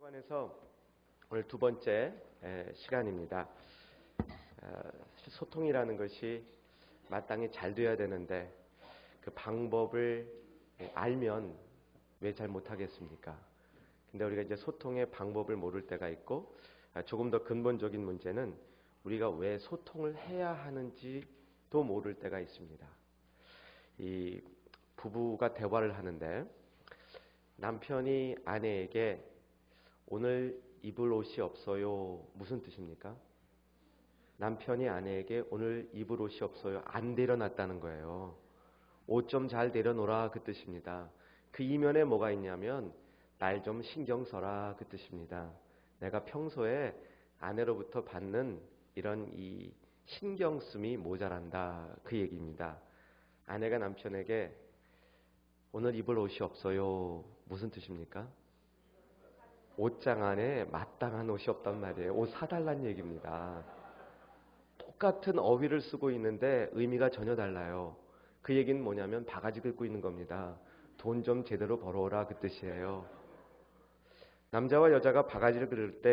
관해서 오늘 두 번째 시간입니다. 소통이라는 것이 마땅히 잘 돼야 되는데 그 방법을 알면 왜 잘 못하겠습니까? 근데 우리가 이제 소통의 방법을 모를 때가 있고 조금 더 근본적인 문제는 우리가 왜 소통을 해야 하는지도 모를 때가 있습니다. 이 부부가 대화를 하는데 남편이 아내에게 오늘 입을 옷이 없어요. 무슨 뜻입니까? 남편이 아내에게 오늘 입을 옷이 없어요. 안 데려놨다는 거예요. 옷 좀 잘 데려놓으라 그 뜻입니다. 그 이면에 뭐가 있냐면 날 좀 신경 써라 그 뜻입니다. 내가 평소에 아내로부터 받는 이런 이 신경 씀이 모자란다 그 얘기입니다. 아내가 남편에게 오늘 입을 옷이 없어요. 무슨 뜻입니까? 옷장 안에 마땅한 옷이 없단 말이에요. 옷 사달란 얘기입니다. 똑같은 어휘를 쓰고 있는데 의미가 전혀 달라요. 그 얘기는 뭐냐면 바가지 긁고 있는 겁니다. 돈 좀 제대로 벌어오라 그 뜻이에요. 남자와 여자가 바가지를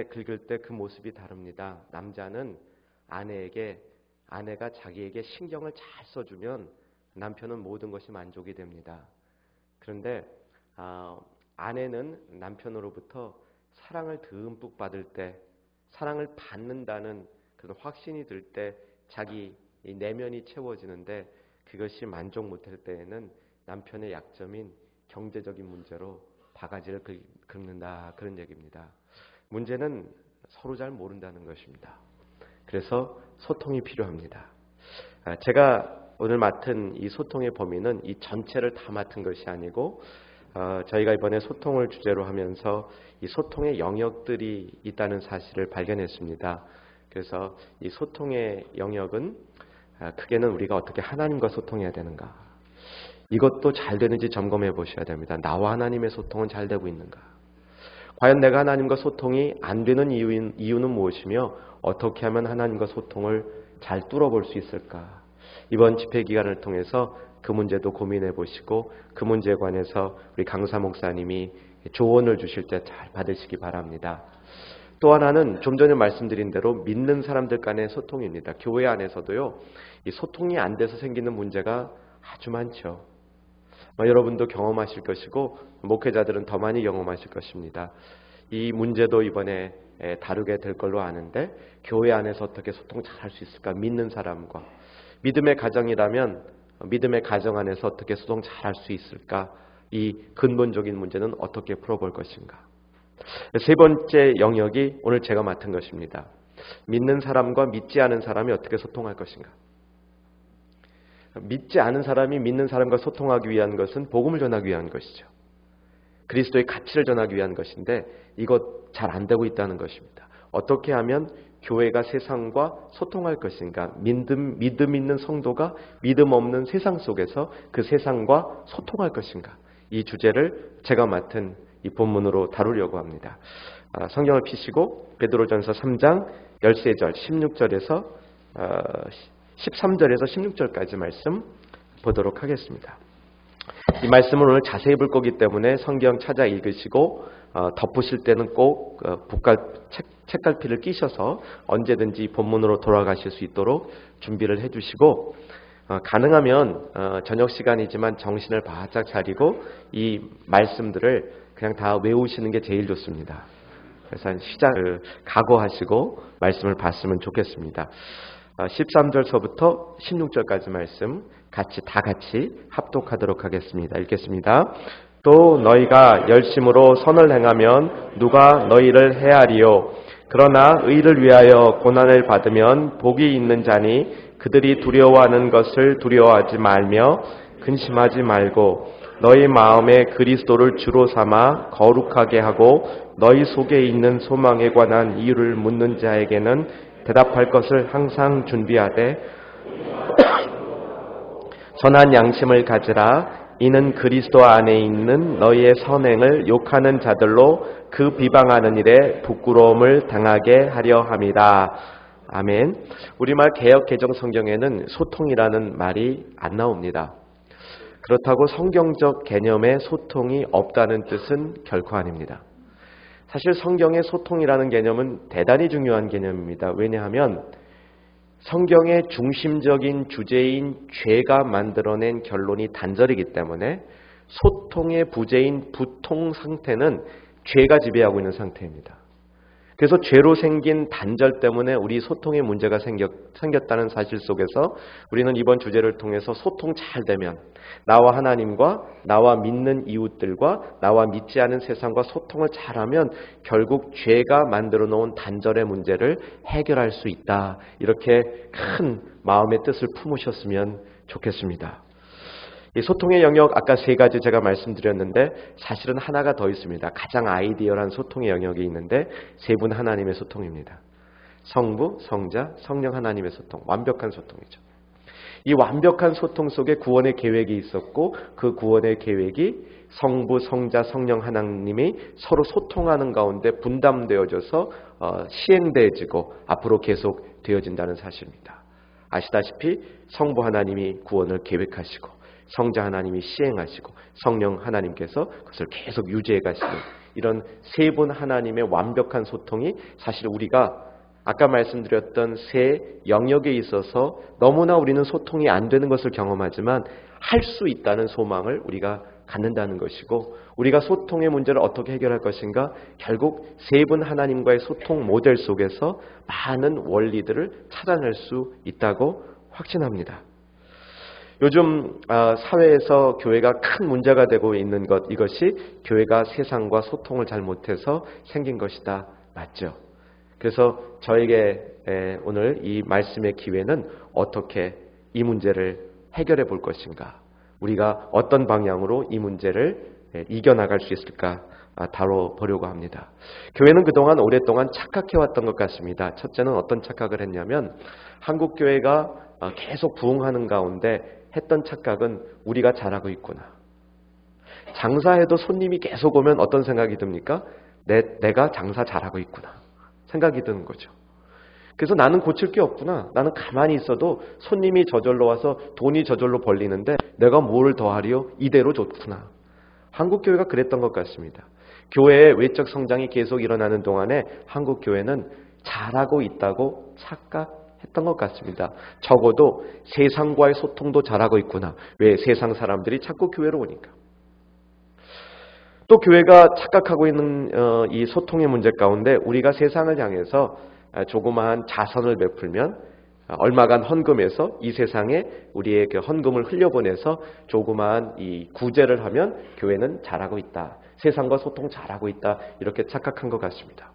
긁을 때 그 모습이 다릅니다. 남자는 아내가 자기에게 신경을 잘 써주면 남편은 모든 것이 만족이 됩니다. 그런데 아내는 남편으로부터 사랑을 듬뿍 받을 때, 사랑을 받는다는 그런 확신이 들 때 자기 내면이 채워지는데 그것이 만족 못할 때에는 남편의 약점인 경제적인 문제로 바가지를 긁는다 그런 얘기입니다. 문제는 서로 잘 모른다는 것입니다. 그래서 소통이 필요합니다. 제가 오늘 맡은 이 소통의 범위는 이 전체를 다 맡은 것이 아니고 저희가 이번에 소통을 주제로 하면서 이 소통의 영역들이 있다는 사실을 발견했습니다. 그래서 이 소통의 영역은 크게는 우리가 어떻게 하나님과 소통해야 되는가, 이것도 잘 되는지 점검해 보셔야 됩니다. 나와 하나님의 소통은 잘 되고 있는가, 과연 내가 하나님과 소통이 안 되는 이유는 무엇이며 어떻게 하면 하나님과 소통을 잘 뚫어볼 수 있을까. 이번 집회 기간을 통해서 그 문제도 고민해 보시고 그 문제에 관해서 우리 강사 목사님이 조언을 주실 때 잘 받으시기 바랍니다. 또 하나는 좀 전에 말씀드린 대로 믿는 사람들 간의 소통입니다. 교회 안에서도요, 이 소통이 안 돼서 생기는 문제가 아주 많죠. 여러분도 경험하실 것이고 목회자들은 더 많이 경험하실 것입니다. 이 문제도 이번에 다루게 될 걸로 아는데, 교회 안에서 어떻게 소통 잘 할 수 있을까? 믿는 사람과 믿음의 가정이라면 믿음의 가정 안에서 어떻게 소통 잘 할 수 있을까? 이 근본적인 문제는 어떻게 풀어볼 것인가? 세 번째 영역이 오늘 제가 맡은 것입니다. 믿는 사람과 믿지 않은 사람이 어떻게 소통할 것인가? 믿지 않은 사람이 믿는 사람과 소통하기 위한 것은 복음을 전하기 위한 것이죠. 그리스도의 가치를 전하기 위한 것인데 이것 잘 안 되고 있다는 것입니다. 어떻게 하면 교회가 세상과 소통할 것인가? 믿음 있는 성도가 믿음 없는 세상 속에서 그 세상과 소통할 것인가? 이 주제를 제가 맡은 이 본문으로 다루려고 합니다. 성경을 펴시고 베드로전서 3장 13절 16절에서 13절에서 16절까지 말씀 보도록 하겠습니다. 이 말씀을 오늘 자세히 볼 거기 때문에 성경 찾아 읽으시고 덮으실 때는 꼭 책갈피를 끼셔서 언제든지 본문으로 돌아가실 수 있도록 준비를 해주시고, 가능하면 저녁 시간이지만 정신을 바짝 차리고 이 말씀들을 그냥 다 외우시는 게 제일 좋습니다. 그래서 시작을 각오하시고 말씀을 봤으면 좋겠습니다. 13절서부터 16절까지 말씀 다 같이 합독하도록 하겠습니다. 읽겠습니다. 또 너희가 열심으로 선을 행하면 누가 너희를 해하리요? 그러나 의를 위하여 고난을 받으면 복이 있는 자니 그들이 두려워하는 것을 두려워하지 말며 근심하지 말고 너희 마음에 그리스도를 주로 삼아 거룩하게 하고 너희 속에 있는 소망에 관한 이유를 묻는 자에게는 대답할 것을 항상 준비하되 선한 양심을 가지라. 이는 그리스도 안에 있는 너희의 선행을 욕하는 자들로 그 비방하는 일에 부끄러움을 당하게 하려 함이라. 아멘. 우리말 개역 개정 성경에는 소통이라는 말이 안 나옵니다. 그렇다고 성경적 개념의 소통이 없다는 뜻은 결코 아닙니다. 사실 성경의 소통이라는 개념은 대단히 중요한 개념입니다. 왜냐하면 성경의 중심적인 주제인 죄가 만들어낸 결론이 단절이기 때문에 소통의 부재인 부통 상태는 죄가 지배하고 있는 상태입니다. 그래서 죄로 생긴 단절 때문에 우리 소통에 문제가 생겼다는 사실 속에서 우리는 이번 주제를 통해서 소통 잘 되면 나와 하나님과 나와 믿는 이웃들과 나와 믿지 않은 세상과 소통을 잘하면 결국 죄가 만들어 놓은 단절의 문제를 해결할 수 있다. 이렇게 큰 마음의 뜻을 품으셨으면 좋겠습니다. 이 소통의 영역 아까 3가지 제가 말씀드렸는데 사실은 하나가 더 있습니다. 가장 아이디어한 소통의 영역이 있는데 3분 하나님의 소통입니다. 성부, 성자, 성령 하나님의 소통, 완벽한 소통이죠. 이 완벽한 소통 속에 구원의 계획이 있었고 그 구원의 계획이 성부, 성자, 성령 하나님이 서로 소통하는 가운데 분담되어져서 시행되어지고 앞으로 계속 되어진다는 사실입니다. 아시다시피 성부 하나님이 구원을 계획하시고 성자 하나님이 시행하시고 성령 하나님께서 그것을 계속 유지해 가시는 이런 3분 하나님의 완벽한 소통이 사실 우리가 아까 말씀드렸던 3 영역에 있어서 너무나 우리는 소통이 안 되는 것을 경험하지만 할 수 있다는 소망을 우리가 갖는다는 것이고 우리가 소통의 문제를 어떻게 해결할 것인가 결국 3분 하나님과의 소통 모델 속에서 많은 원리들을 찾아낼 수 있다고 확신합니다. 요즘 사회에서 교회가 큰 문제가 되고 있는 것 이것이 교회가 세상과 소통을 잘 못해서 생긴 것이다. 맞죠? 그래서 저에게 오늘 이 말씀의 기회는 어떻게 이 문제를 해결해 볼 것인가 우리가 어떤 방향으로 이 문제를 이겨나갈 수 있을까 다뤄보려고 합니다. 교회는 그동안 오랫동안 착각해왔던 것 같습니다. 첫째는 어떤 착각을 했냐면 한국교회가 계속 부흥하는 가운데 했던 착각은 우리가 잘하고 있구나. 장사해도 손님이 계속 오면 어떤 생각이 듭니까? 내가 장사 잘하고 있구나. 생각이 드는 거죠. 그래서 나는 고칠 게 없구나. 나는 가만히 있어도 손님이 저절로 와서 돈이 저절로 벌리는데 내가 뭘 더 하리요? 이대로 좋구나. 한국교회가 그랬던 것 같습니다. 교회의 외적 성장이 계속 일어나는 동안에 한국교회는 잘하고 있다고 착각했던 것 같습니다. 적어도 세상과의 소통도 잘하고 있구나. 왜? 세상 사람들이 자꾸 교회로 오니까. 또 교회가 착각하고 있는 이 소통의 문제 가운데 우리가 세상을 향해서 조그마한 자선을 베풀면 얼마간 헌금해서 이 세상에 우리의 그 헌금을 흘려보내서 조그마한 이 구제를 하면 교회는 잘하고 있다. 세상과 소통 잘하고 있다. 이렇게 착각한 것 같습니다.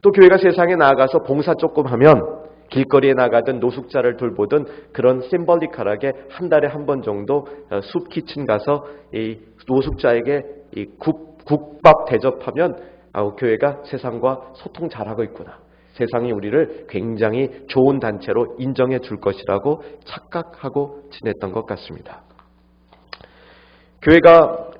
또 교회가 세상에 나아가서 봉사 조금 하면 길거리에 나가든 노숙자를 돌보든 그런 심벌리컬하게 한 달에 한 번 정도 숲 키친 가서 이 노숙자에게 이 국밥 대접하면 교회가 세상과 소통 잘하고 있구나. 세상이 우리를 굉장히 좋은 단체로 인정해 줄 것이라고 착각하고 지냈던 것 같습니다. 교회가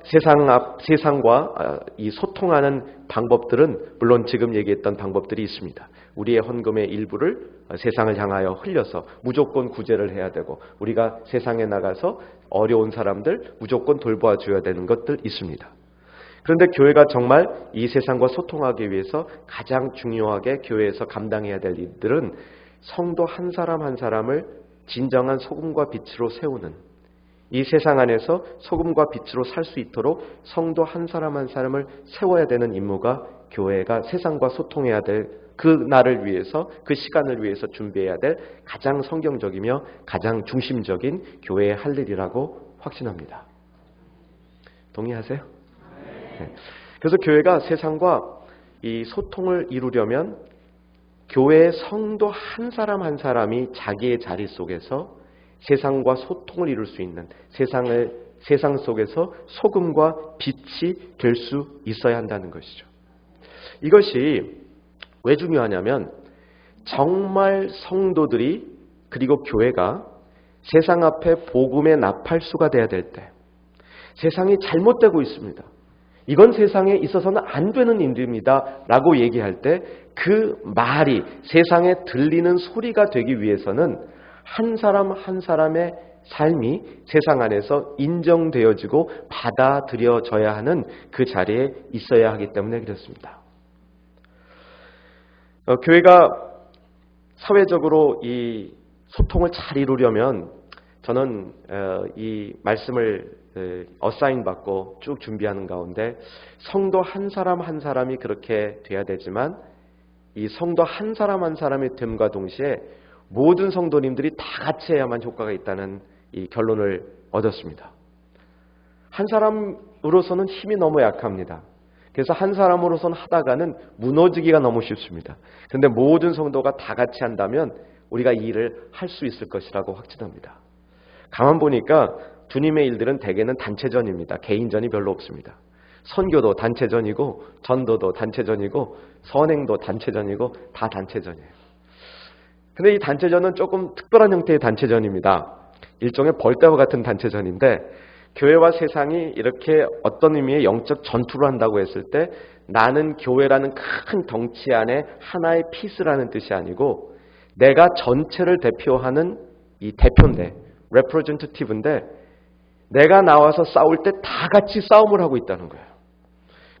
세상과 이 소통하는 방법들은 물론 지금 얘기했던 방법들이 있습니다. 우리의 헌금의 일부를 세상을 향하여 흘려서 무조건 구제를 해야 되고 우리가 세상에 나가서 어려운 사람들 무조건 돌봐줘야 되는 것들 있습니다. 그런데 교회가 정말 이 세상과 소통하기 위해서 가장 중요하게 교회에서 감당해야 될 일들은 성도 한 사람 한 사람을 진정한 소금과 빛으로 세우는 이 세상 안에서 소금과 빛으로 살 수 있도록 성도 한 사람 한 사람을 세워야 되는 임무가 교회가 세상과 소통해야 될 그 날을 위해서 그 시간을 위해서 준비해야 될 가장 성경적이며 가장 중심적인 교회의 할 일이라고 확신합니다. 동의하세요? 네. 그래서 교회가 세상과 이 소통을 이루려면 교회의 성도 한 사람 한 사람이 자기의 자리 속에서 세상과 소통을 이룰 수 있는 세상 속에서 소금과 빛이 될 수 있어야 한다는 것이죠. 이것이 왜 중요하냐면 정말 성도들이 그리고 교회가 세상 앞에 복음의 나팔수가 돼야 될 때 세상이 잘못되고 있습니다. 이건 세상에 있어서는 안 되는 일입니다. 라고 얘기할 때 그 말이 세상에 들리는 소리가 되기 위해서는 한 사람 한 사람의 삶이 세상 안에서 인정되어지고 받아들여져야 하는 그 자리에 있어야 하기 때문에 그렇습니다. 교회가 사회적으로 이 소통을 잘 이루려면 저는 이 말씀을 어사인 받고 쭉 준비하는 가운데 성도 한 사람 한 사람이 그렇게 돼야 되지만 이 성도 한 사람 한 사람이 됨과 동시에 모든 성도님들이 다 같이 해야만 효과가 있다는 이 결론을 얻었습니다. 한 사람으로서는 힘이 너무 약합니다. 그래서 한 사람으로서는 하다가는 무너지기가 너무 쉽습니다. 그런데 모든 성도가 다 같이 한다면 우리가 이 일을 할 수 있을 것이라고 확신합니다. 가만 보니까 주님의 일들은 대개는 단체전입니다. 개인전이 별로 없습니다. 선교도 단체전이고 전도도 단체전이고 선행도 단체전이고 다 단체전이에요. 근데 이 단체전은 조금 특별한 형태의 단체전입니다. 일종의 벌떼와 같은 단체전인데 교회와 세상이 이렇게 어떤 의미의 영적 전투를 한다고 했을 때 나는 교회라는 큰 덩치 안에 하나의 피스라는 뜻이 아니고 내가 전체를 대표하는 이 대표인데 representative인데 내가 나와서 싸울 때 다 같이 싸움을 하고 있다는 거예요.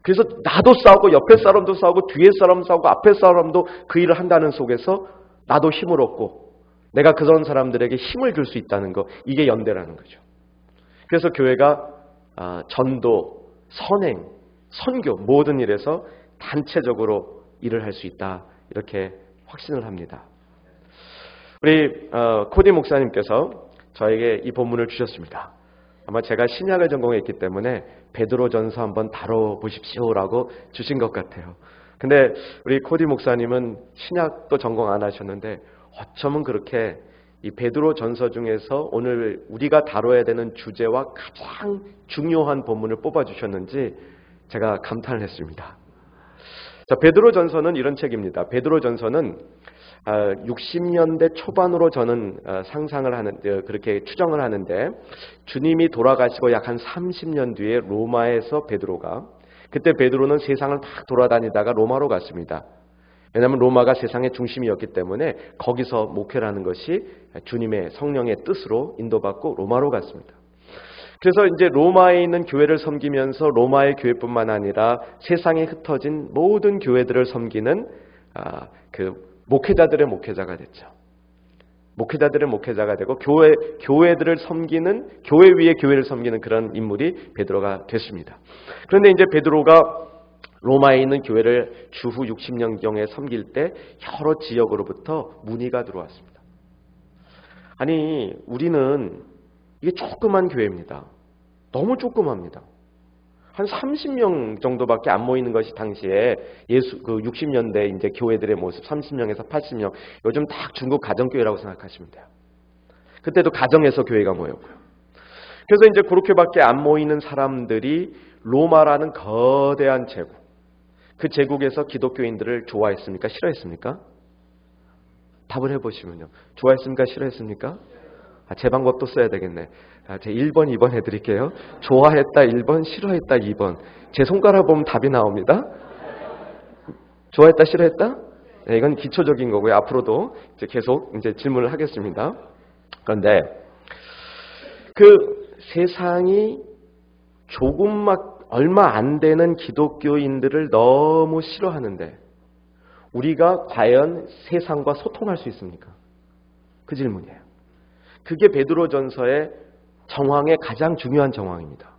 그래서 나도 싸우고 옆에 사람도 싸우고 뒤에 사람 싸우고 앞에 사람도 그 일을 한다는 속에서 나도 힘을 얻고 내가 그런 사람들에게 힘을 줄 수 있다는 거, 이게 연대라는 거죠. 그래서 교회가 전도, 선행, 선교 모든 일에서 단체적으로 일을 할 수 있다 이렇게 확신을 합니다. 우리 코디 목사님께서 저에게 이 본문을 주셨습니다. 아마 제가 신약을 전공했기 때문에 베드로전서 한번 다뤄보십시오라고 주신 것 같아요. 근데 우리 코디 목사님은 신약도 전공 안 하셨는데 어쩌면 그렇게 이 베드로전서 중에서 오늘 우리가 다뤄야 되는 주제와 가장 중요한 본문을 뽑아주셨는지 제가 감탄을 했습니다. 자, 베드로전서는 이런 책입니다. 베드로전서는 60년대 초반으로 저는 상상을 하는데 그렇게 추정을 하는데 주님이 돌아가시고 약 한 30년 뒤에 로마에서 베드로가 그때 베드로는 세상을 막 돌아다니다가 로마로 갔습니다. 왜냐하면 로마가 세상의 중심이었기 때문에 거기서 목회를 하는 것이 주님의 성령의 뜻으로 인도받고 로마로 갔습니다. 그래서 이제 로마에 있는 교회를 섬기면서 로마의 교회뿐만 아니라 세상에 흩어진 모든 교회들을 섬기는 그 목회자들의 목회자가 됐죠. 목회자들의 목회자가 되고 교회들을 섬기는 교회 위에 교회를 섬기는 그런 인물이 베드로가 됐습니다. 그런데 이제 베드로가 로마에 있는 교회를 주후 60년경에 섬길 때 여러 지역으로부터 문의가 들어왔습니다. 아니 우리는 이게 조그만 교회입니다. 너무 조그맣니다. 한 30명 정도밖에 안 모이는 것이 당시에 그 60년대 이제 교회들의 모습 30명에서 80명. 요즘 딱 중국 가정교회라고 생각하시면 돼요. 그때도 가정에서 교회가 모였고요. 그래서 이제 그렇게밖에 안 모이는 사람들이 로마라는 거대한 제국. 그 제국에서 기독교인들을 좋아했습니까? 싫어했습니까? 답을 해보시면요. 좋아했습니까? 싫어했습니까? 제 방법도 써야 되겠네. 제 1번, 2번 해드릴게요. 좋아했다 1번, 싫어했다 2번. 제 손가락 보면 답이 나옵니다. 좋아했다, 싫어했다? 네, 이건 기초적인 거고요. 앞으로도 이제 계속 이제 질문을 하겠습니다. 그런데 그 세상이 얼마 안 되는 기독교인들을 너무 싫어하는데 우리가 과연 세상과 소통할 수 있습니까? 그 질문이에요. 그게 베드로전서의 정황의 가장 중요한 정황입니다.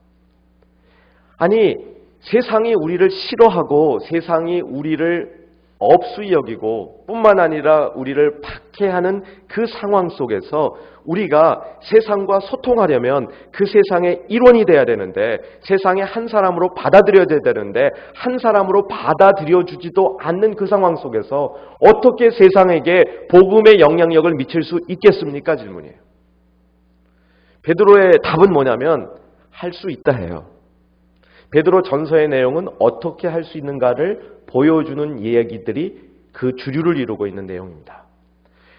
아니 세상이 우리를 싫어하고 세상이 우리를 업수히 여기고 뿐만 아니라 우리를 박해하는 그 상황 속에서 우리가 세상과 소통하려면 그 세상의 일원이 돼야 되는데 세상의 한 사람으로 받아들여야 되는데 한 사람으로 받아들여주지도 않는 그 상황 속에서 어떻게 세상에게 복음의 영향력을 미칠 수 있겠습니까? 질문이에요. 베드로의 답은 뭐냐면 할 수 있다 해요. 베드로 전서의 내용은 어떻게 할 수 있는가를 보여주는 이야기들이 그 주류를 이루고 있는 내용입니다.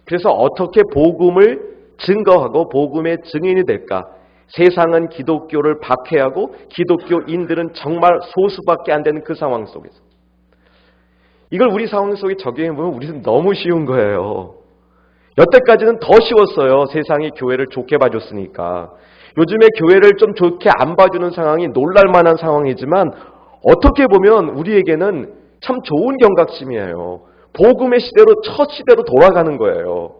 그래서 어떻게 복음을 증거하고 복음의 증인이 될까? 세상은 기독교를 박해하고 기독교인들은 정말 소수밖에 안 되는 그 상황 속에서 이걸 우리 상황 속에 적용해보면 우리는 너무 쉬운 거예요. 여태까지는 더 쉬웠어요. 세상이 교회를 좋게 봐줬으니까. 요즘에 교회를 좀 좋게 안 봐주는 상황이 놀랄만한 상황이지만 어떻게 보면 우리에게는 참 좋은 경각심이에요. 복음의 시대로 첫 시대로 돌아가는 거예요.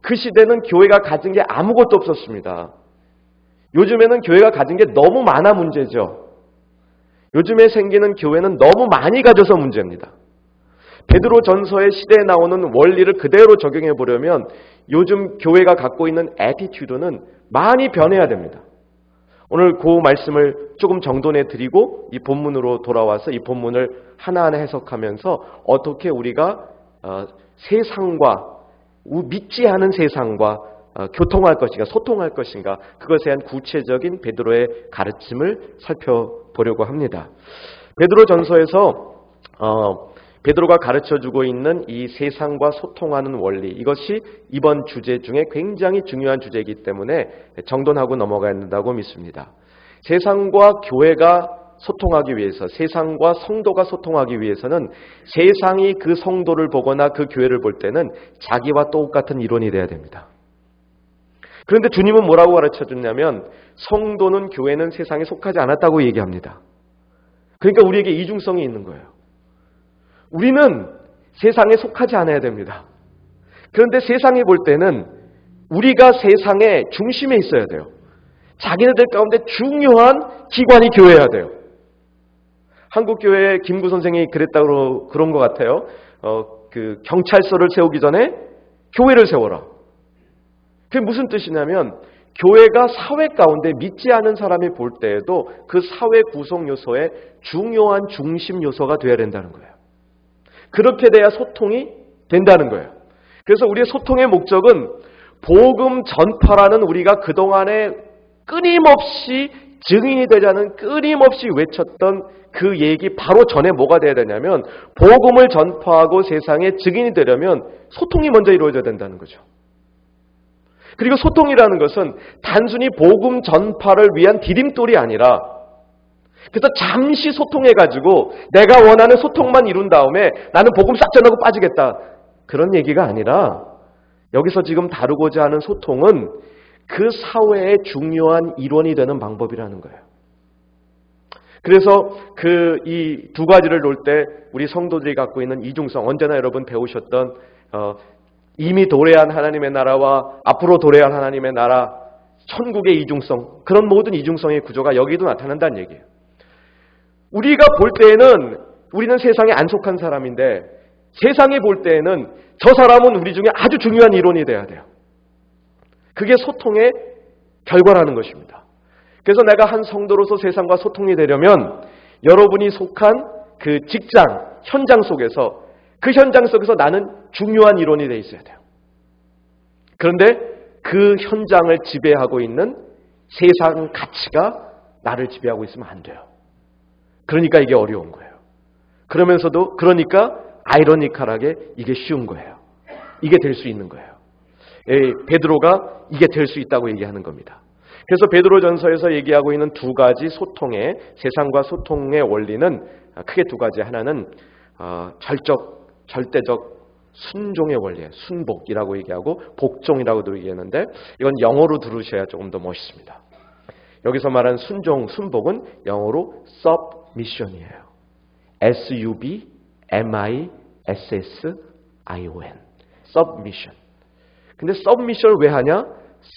그 시대는 교회가 가진 게 아무것도 없었습니다. 요즘에는 교회가 가진 게 너무 많아 문제죠. 요즘에 생기는 교회는 너무 많이 가져서 문제입니다. 베드로 전서의 시대에 나오는 원리를 그대로 적용해 보려면 요즘 교회가 갖고 있는 애티튜드는 많이 변해야 됩니다. 오늘 그 말씀을 조금 정돈해 드리고 이 본문으로 돌아와서 이 본문을 하나하나 해석하면서 어떻게 우리가 세상과 믿지 않은 세상과 교통할 것인가 소통할 것인가 그것에 대한 구체적인 베드로의 가르침을 살펴보려고 합니다. 베드로 전서에서 베드로가 가르쳐주고 있는 이 세상과 소통하는 원리, 이것이 이번 주제 중에 굉장히 중요한 주제이기 때문에 정돈하고 넘어가야 된다고 믿습니다. 세상과 교회가 소통하기 위해서, 세상과 성도가 소통하기 위해서는 세상이 그 성도를 보거나 그 교회를 볼 때는 자기와 똑같은 이론이 돼야 됩니다. 그런데 주님은 뭐라고 가르쳐줬냐면 성도는 교회는 세상에 속하지 않았다고 얘기합니다. 그러니까 우리에게 이중성이 있는 거예요. 우리는 세상에 속하지 않아야 됩니다. 그런데 세상이 볼 때는 우리가 세상의 중심에 있어야 돼요. 자기네들 가운데 중요한 기관이 교회여야 돼요. 한국교회의 김구 선생이 그랬다고 그런 것 같아요. 그 경찰서를 세우기 전에 교회를 세워라. 그게 무슨 뜻이냐면 교회가 사회 가운데 믿지 않은 사람이 볼 때에도 그 사회 구성 요소의 중요한 중심 요소가 되어야 된다는 거예요. 그렇게 돼야 소통이 된다는 거예요. 그래서 우리의 소통의 목적은 복음 전파라는 우리가 그동안에 끊임없이 증인이 되자는 끊임없이 외쳤던 그 얘기 바로 전에 뭐가 돼야 되냐면 복음을 전파하고 세상에 증인이 되려면 소통이 먼저 이루어져야 된다는 거죠. 그리고 소통이라는 것은 단순히 복음 전파를 위한 디딤돌이 아니라 그래서 잠시 소통해가지고 내가 원하는 소통만 이룬 다음에 나는 복음 싹 전하고 빠지겠다. 그런 얘기가 아니라 여기서 지금 다루고자 하는 소통은 그 사회의 중요한 일원이 되는 방법이라는 거예요. 그래서 이 두 가지를 놓을 때 우리 성도들이 갖고 있는 이중성, 언제나 여러분 배우셨던 이미 도래한 하나님의 나라와 앞으로 도래할 하나님의 나라, 천국의 이중성, 그런 모든 이중성의 구조가 여기도 나타난다는 얘기예요. 우리가 볼 때에는 우리는 세상에 안 속한 사람인데 세상이 볼 때에는 저 사람은 우리 중에 아주 중요한 이론이 돼야 돼요. 그게 소통의 결과라는 것입니다. 그래서 내가 한 성도로서 세상과 소통이 되려면 여러분이 속한 그 직장, 현장 속에서 그 현장 속에서 나는 중요한 이론이 돼 있어야 돼요. 그런데 그 현장을 지배하고 있는 세상 가치가 나를 지배하고 있으면 안 돼요. 그러니까 이게 어려운 거예요. 그러면서도 그러니까 아이러니컬하게 이게 쉬운 거예요. 이게 될 수 있는 거예요. 베드로가 이게 될 수 있다고 얘기하는 겁니다. 그래서 베드로전서에서 얘기하고 있는 두 가지 소통의 세상과 소통의 원리는 크게 두 가지. 하나는 절대적 순종의 원리예요. 순복이라고 얘기하고 복종이라고도 얘기하는데 이건 영어로 들으셔야 조금 더 멋있습니다. 여기서 말하는 순종, 순복은 영어로 submission이에요. S-U-B-M-I-S-S-I-O-N submission. 근데 submission을 왜 하냐?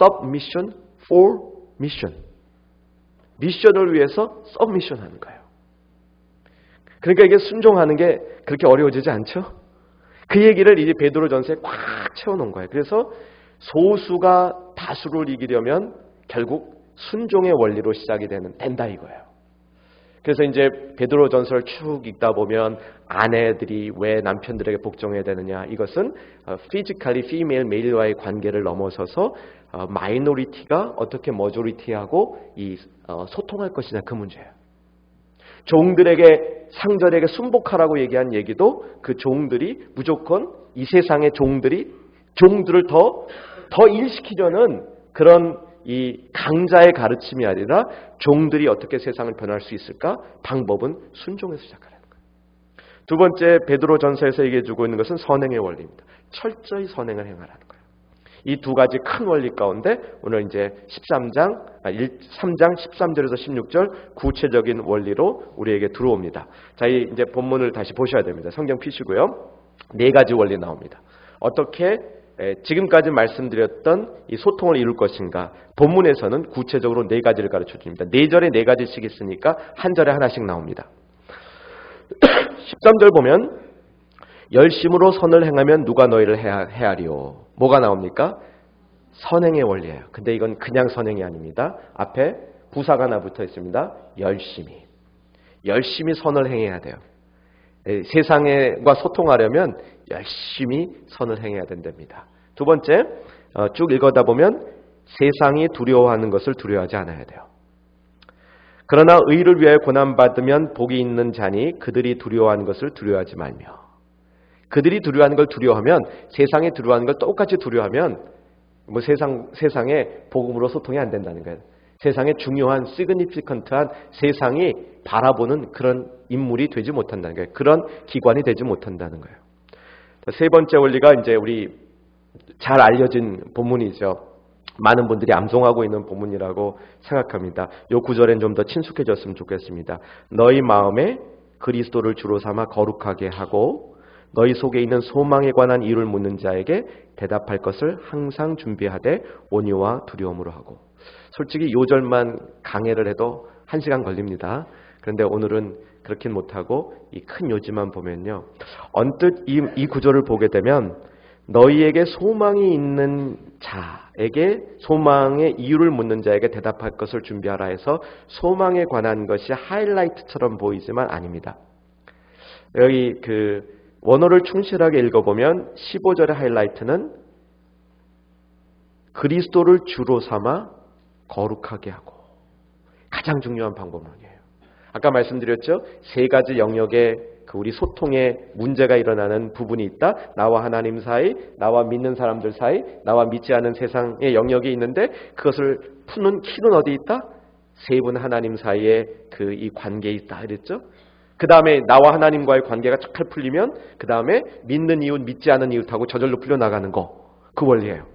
submission for mission. 미션을 위해서 submission 하는 거예요. 그러니까 이게 순종하는 게 그렇게 어려워지지 않죠? 그 얘기를 이제 베드로전서에 꽉 채워놓은 거예요. 그래서 소수가 다수를 이기려면 결국 순종의 원리로 시작이 된다 이거예요. 그래서 이제 베드로전서를 쭉 읽다 보면 아내들이 왜 남편들에게 복종해야 되느냐, 이것은 physically female male와의 관계를 넘어서서 마이너리티가 어떻게 머조리티하고 소통할 것이냐, 그 문제예요. 종들에게 상전에게 순복하라고 얘기한 얘기도 그 종들이 무조건 이 세상의 종들을 더 일시키려는 그런 이 강자의 가르침이 아니라 종들이 어떻게 세상을 변할 수 있을까? 방법은 순종에서 시작하라는 거예요. 두 번째 베드로전서에서 얘기해 주고 있는 것은 선행의 원리입니다. 철저히 선행을 행하라는 거예요. 이 두 가지 큰 원리 가운데 오늘 이제 3장 13절에서 16절 구체적인 원리로 우리에게 들어옵니다. 자, 이제 본문을 다시 보셔야 됩니다. 성경 피시고요. 네 가지 원리 나옵니다. 어떻게 지금까지 말씀드렸던 이 소통을 이룰 것인가? 본문에서는 구체적으로 네 가지를 가르쳐 줍니다. 4절에 4가지씩 있으니까 한 절에 하나씩 나옵니다. 13절 보면 열심으로 선을 행하면 누가 너희를 해하리요. 뭐가 나옵니까? 선행의 원리예요. 근데 이건 그냥 선행이 아닙니다. 앞에 부사가 하나 붙어 있습니다. 열심히 선을 행해야 돼요. 세상과 소통하려면 열심히 선을 행해야 된답니다. 두 번째, 쭉 읽어다 보면 세상이 두려워하는 것을 두려워하지 않아야 돼요. 그러나 의를 위하여 고난받으면 복이 있는 자니 그들이 두려워하는 것을 두려워하지 말며. 그들이 두려워하는 걸 두려워하면, 세상이 두려워하는 걸 똑같이 두려워하면 뭐 세상에 복음으로 소통이 안 된다는 거예요. 세상에 중요한 시그니피컨트한 세상이 바라보는 그런 인물이 되지 못한다는 거예요. 그런 기관이 되지 못한다는 거예요. 세 번째 원리가 이제 우리 잘 알려진 본문이죠. 많은 분들이 암송하고 있는 본문이라고 생각합니다. 이 구절엔 좀 더 친숙해졌으면 좋겠습니다. 너희 마음에 그리스도를 주로 삼아 거룩하게 하고 너희 속에 있는 소망에 관한 이유를 묻는 자에게 대답할 것을 항상 준비하되 온유와 두려움으로 하고. 솔직히 요 절만 강해를 해도 1시간 걸립니다. 그런데 오늘은 그렇긴 못하고 이 큰 요지만 보면요. 언뜻 이 구절을 보게 되면 너희에게 소망이 있는 자에게 소망의 이유를 묻는 자에게 대답할 것을 준비하라 해서 소망에 관한 것이 하이라이트처럼 보이지만 아닙니다. 여기 원어를 충실하게 읽어보면 15절의 하이라이트는 그리스도를 주로 삼아 거룩하게 하고, 가장 중요한 방법론이에요. 아까 말씀드렸죠? 세 가지 영역의 우리 소통에 문제가 일어나는 부분이 있다. 나와 하나님 사이, 나와 믿는 사람들 사이, 나와 믿지 않은 세상의 영역이 있는데 그것을 푸는 키는 어디 있다? 세 분 하나님 사이에 이 관계에 있다 그랬죠? 그 다음에 나와 하나님과의 관계가 잘 풀리면 그 다음에 믿는 이웃, 믿지 않은 이웃하고 저절로 풀려나가는 거. 그 원리예요.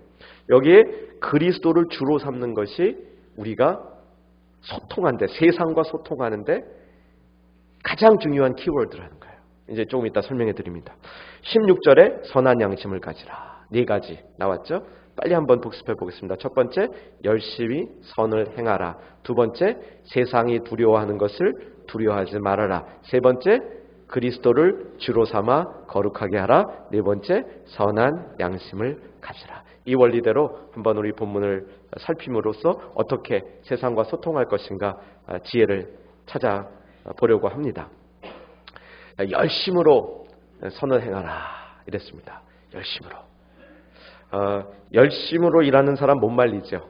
여기에 그리스도를 주로 삼는 것이 우리가 소통하는데, 세상과 소통하는데 가장 중요한 키워드라는 거예요. 이제 조금 이따 설명해 드립니다. 16절에 선한 양심을 가지라. 4가지 나왔죠? 빨리 한번 복습해 보겠습니다. 첫 번째, 열심히 선을 행하라. 두 번째, 세상이 두려워하는 것을 두려워하지 말아라. 세 번째, 그리스도를 주로 삼아 거룩하게 하라. 네 번째, 선한 양심을 가지라. 이 원리대로 한번 우리 본문을 살핌으로써 어떻게 세상과 소통할 것인가 지혜를 찾아보려고 합니다. 열심으로 선을 행하라 이랬습니다. 열심으로 일하는 사람 못 말리죠.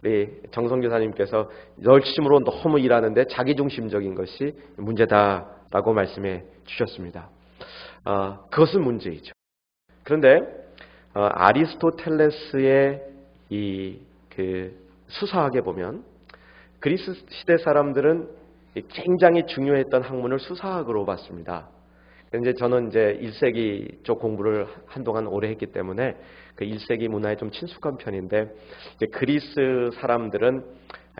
우리 정성교사님께서 열심으로 너무 일하는데 자기중심적인 것이 문제다라고 말씀해 주셨습니다. 그것은 문제이죠. 그런데 아리스토텔레스의 수사학에 보면 그리스 시대 사람들은 굉장히 중요했던 학문을 수사학으로 봤습니다. 이제 저는 이제 1세기 쪽 공부를 한동안 오래 했기 때문에 그 1세기 문화에 좀 친숙한 편인데, 이제 그리스 사람들은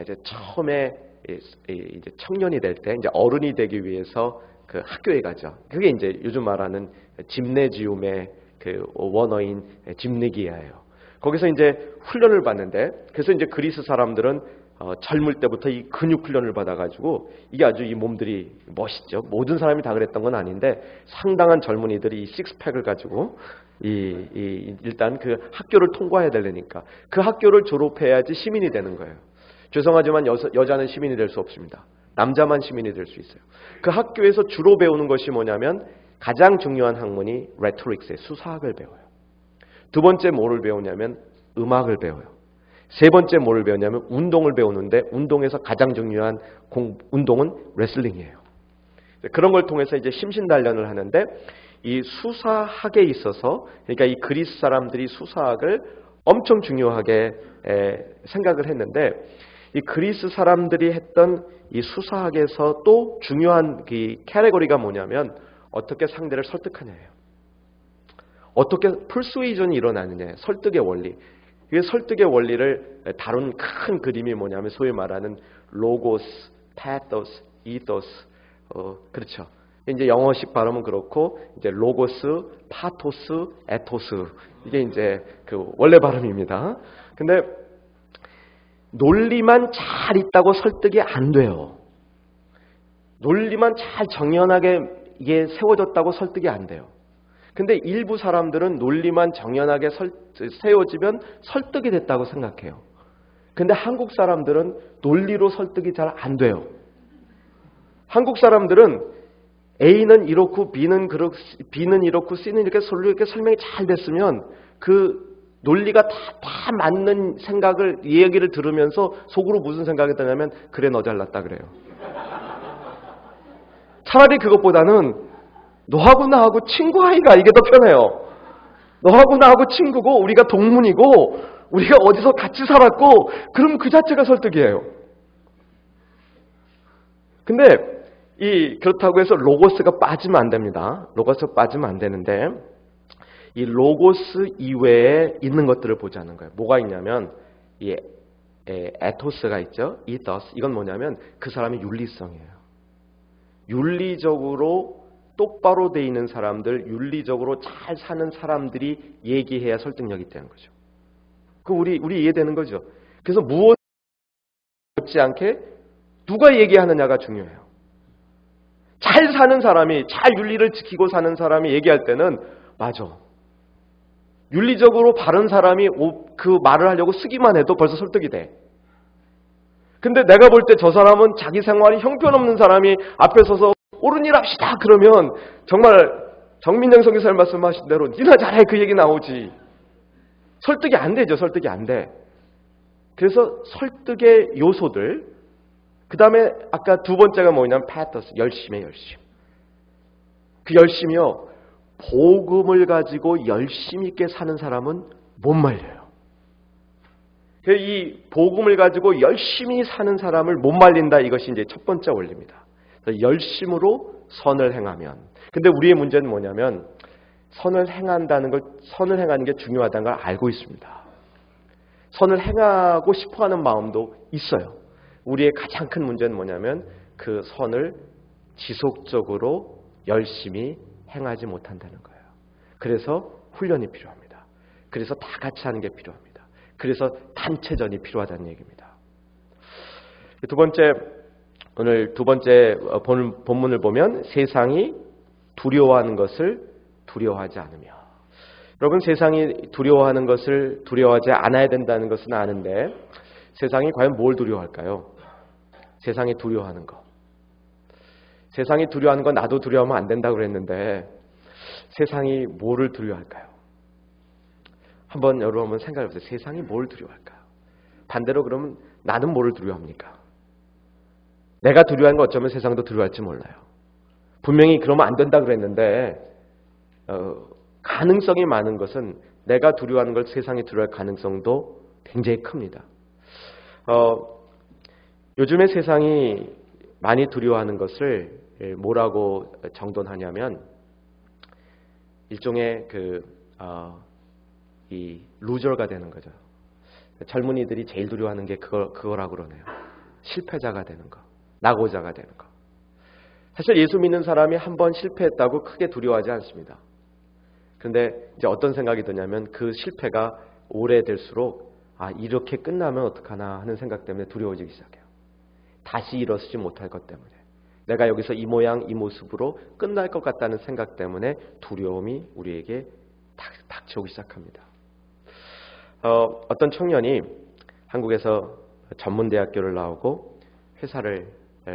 이제 처음에 이제 청년이 될 때 이제 어른이 되기 위해서 그 학교에 가죠. 그게 이제 요즘 말하는 짐네지움의 원어인 짐니기아예요. 거기서 이제 훈련을 받는데, 그래서 이제 그리스 사람들은 젊을 때부터 이 근육 훈련을 받아가지고 이게 아주 이 몸들이 멋있죠. 모든 사람이 다 그랬던 건 아닌데 상당한 젊은이들이 이 식스팩을 가지고 일단 그 학교를 통과해야 되려니까 그 학교를 졸업해야지 시민이 되는 거예요. 죄송하지만 여자는 시민이 될 수 없습니다. 남자만 시민이 될 수 있어요. 그 학교에서 주로 배우는 것이 뭐냐면 가장 중요한 학문이 레토릭스의 수사학을 배워요. 두 번째 뭐를 배우냐면 음악을 배워요. 세 번째 뭐를 배우냐면 운동을 배우는데 운동에서 가장 중요한 운동은 레슬링이에요. 그런 걸 통해서 이제 심신단련을 하는데 이 수사학에 있어서, 그러니까 이 그리스 사람들이 수사학을 엄청 중요하게 생각을 했는데, 이 그리스 사람들이 했던 이 수사학에서 또 중요한 그 캐테고리가 뭐냐면 어떻게 상대를 설득하냐예요. 어떻게 퍼스웨이전이 일어나느냐, 설득의 원리. 이게 설득의 원리를 다룬 큰 그림이 뭐냐면 소위 말하는 로고스, 파토스, 이토스, 그렇죠. 이제 영어식 발음은 그렇고 이제 로고스, 파토스, 에토스 이게 이제 그 원래 발음입니다. 근데 논리만 잘 있다고 설득이 안 돼요. 논리만 잘 정연하게 이게 세워졌다고 설득이 안 돼요. 근데 일부 사람들은 논리만 정연하게 세워지면 설득이 됐다고 생각해요. 근데 한국 사람들은 논리로 설득이 잘 안 돼요. 한국 사람들은 A는 이렇고 B는 이렇고 C는 이렇게 설명이 잘 됐으면 그 논리가 다 맞는 생각을 이 얘기를 들으면서 속으로 무슨 생각이 드냐면 그래 너 잘났다 그래요. 차라리 그것보다는 너하고 나하고 친구 하기가 이게 더 편해요. 너하고 나하고 친구고 우리가 동문이고 우리가 어디서 같이 살았고 그럼 그 자체가 설득이에요. 근데 그렇다고 해서 로고스가 빠지면 안 됩니다. 로고스가 빠지면 안 되는데 이 로고스 이외에 있는 것들을 보자는 거예요. 뭐가 있냐면 이 에토스가 있죠. 이토스. 이건 뭐냐면 그 사람의 윤리성이에요. 윤리적으로 똑바로 돼 있는 사람들, 윤리적으로 잘 사는 사람들이 얘기해야 설득력이 있다는 거죠. 그 우리 이해되는 거죠. 그래서 무엇 못지않게 누가 얘기하느냐가 중요해요. 잘 사는 사람이, 잘 윤리를 지키고 사는 사람이 얘기할 때는 맞아. 윤리적으로 바른 사람이 그 말을 하려고 쓰기만 해도 벌써 설득이 돼. 근데 내가 볼 때 저 사람은 자기 생활이 형편없는 사람이 앞에 서서 옳은 일 합시다 그러면 정말 정민정 선교사님 말씀하신 대로 니나 잘해 그 얘기 나오지. 설득이 안 되죠. 설득이 안 돼. 그래서 설득의 요소들, 그 다음에 아까 두 번째가 뭐냐면 파토스, 열심이에요. 열심. 그 열심이요. 복음을 가지고 열심 있게 사는 사람은 못 말려요. 이 복음을 가지고 열심히 사는 사람을 못 말린다. 이것이 이제 첫 번째 원리입니다. 열심으로 선을 행하면. 근데 우리의 문제는 뭐냐면 선을 행하는 게 중요하다는 걸 알고 있습니다. 선을 행하고 싶어하는 마음도 있어요. 우리의 가장 큰 문제는 뭐냐면 그 선을 지속적으로 열심히 행하지 못한다는 거예요. 그래서 훈련이 필요합니다. 그래서 다 같이 하는 게 필요합니다. 그래서 단체전이 필요하다는 얘기입니다. 오늘 두 번째 본문을 보면 세상이 두려워하는 것을 두려워하지 않으며. 여러분, 세상이 두려워하는 것을 두려워하지 않아야 된다는 것은 아는데 세상이 과연 뭘 두려워할까요? 세상이 두려워하는 거. 세상이 두려워하는 건 나도 두려워하면 안 된다고 그랬는데 세상이 뭐를 두려워할까요? 여러분 한번 생각해 보세요. 세상이 뭘 두려워할까요? 반대로 그러면 나는 뭐를 두려워합니까? 내가 두려워하는 거 어쩌면 세상도 두려워할지 몰라요. 분명히 그러면 안 된다 그랬는데 가능성이 많은 것은 내가 두려워하는 걸 세상이 두려워할 가능성도 굉장히 큽니다. 요즘에 세상이 많이 두려워하는 것을 뭐라고 정돈하냐면 일종의 이 루저가 되는 거죠. 젊은이들이 제일 두려워하는 게 그거라고 그러네요. 실패자가 되는 거, 낙오자가 되는 거. 사실 예수 믿는 사람이 한 번 실패했다고 크게 두려워하지 않습니다. 그런데 이제 어떤 생각이 드냐면 그 실패가 오래될수록 이렇게 끝나면 어떡하나 하는 생각 때문에 두려워지기 시작해요. 다시 일어서지 못할 것 때문에. 내가 여기서 이 모양 이 모습으로 끝날 것 같다는 생각 때문에 두려움이 우리에게 닥쳐오기 시작합니다. 어떤 청년이 한국에서 전문대학교를 나오고 회사를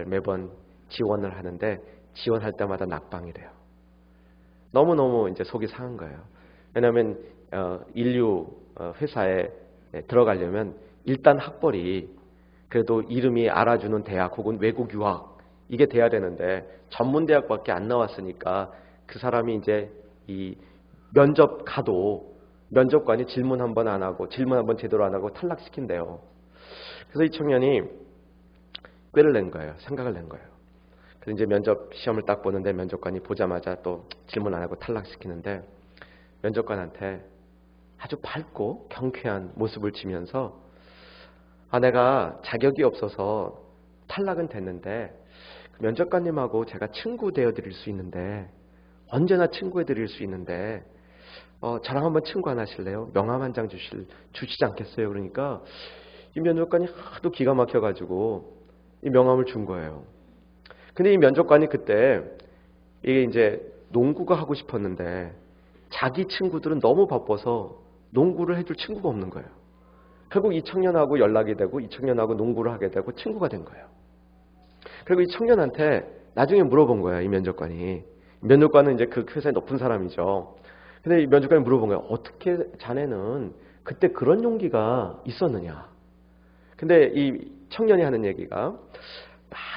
매번 지원을 하는데 지원할 때마다 낙방이래요. 너무너무 이제 속이 상한 거예요. 왜냐하면 인류 회사에 들어가려면 일단 학벌이 그래도 이름이 알아주는 대학 혹은 외국 유학 이게 돼야 되는데 전문대학밖에 안 나왔으니까 그 사람이 이제 이 면접 가도 면접관이 질문 한 번 안 하고 질문 한 번 제대로 안 하고 탈락시킨대요. 그래서 이 청년이 꾀를 낸 거예요. 생각을 낸 거예요. 그래서 이제 면접 시험을 딱 보는데 면접관이 보자마자 또 질문 안 하고 탈락시키는데 면접관한테 아주 밝고 경쾌한 모습을 지면서 내가 자격이 없어서 탈락은 됐는데 면접관님하고 제가 친구 되어 드릴 수 있는데 언제나 친구해 드릴 수 있는데 저랑 한번 친구 안 하실래요? 명함 한 장 주시지 않겠어요? 그러니까 이 면접관이 하도 기가 막혀가지고 이 명함을 준 거예요. 근데 이 면접관이 그때 이게 이제 농구가 하고 싶었는데 자기 친구들은 너무 바빠서 농구를 해줄 친구가 없는 거예요. 결국 이 청년하고 연락이 되고 이 청년하고 농구를 하게 되고 친구가 된 거예요. 그리고 이 청년한테 나중에 물어본 거예요. 이 면접관이. 면접관은 이제 그 회사에 높은 사람이죠. 근데 이 면접관이 물어본 거예요. 어떻게 자네는 그때 그런 용기가 있었느냐. 근데 이 청년이 하는 얘기가